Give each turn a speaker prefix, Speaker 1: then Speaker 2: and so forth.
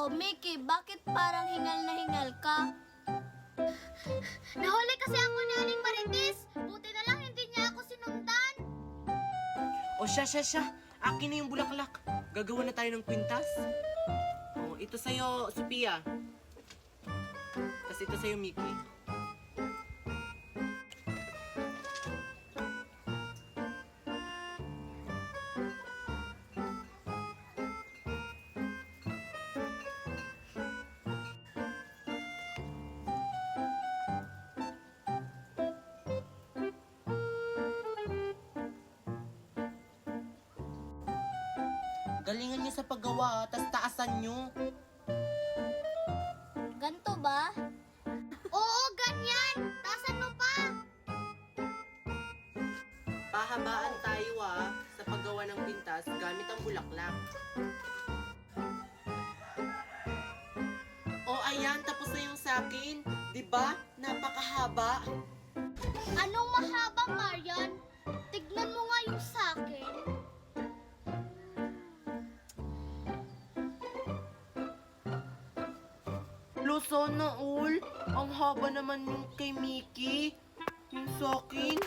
Speaker 1: Oh, Mickey, bakit parang hingal na hingal ka?
Speaker 2: Nahuli kasi ako ni Aling Marites. Buti na lang hindi niya ako sinundan.
Speaker 3: O siya. Akin na yung bulaklak. Gagawa na tayo ng kwintas. O, ito sa'yo, Sophia. Tapos ito sa'yo, Mickey. Galingan niyo sa paggawa, tas taasan niyo.
Speaker 1: Ganto ba?
Speaker 2: Oo, ganyan. Tasan mo pa.
Speaker 3: Pahabaan tayo sa paggawa ng pintas gamit ang bulaklak. O ayan, tapos na yung sakin. Diba? Napakahaba.
Speaker 2: Anong mahaba, Marian? Tignan mo nga yung sakin.
Speaker 3: Sana all. Ang haba naman yung kay Mickey. Yung sakin.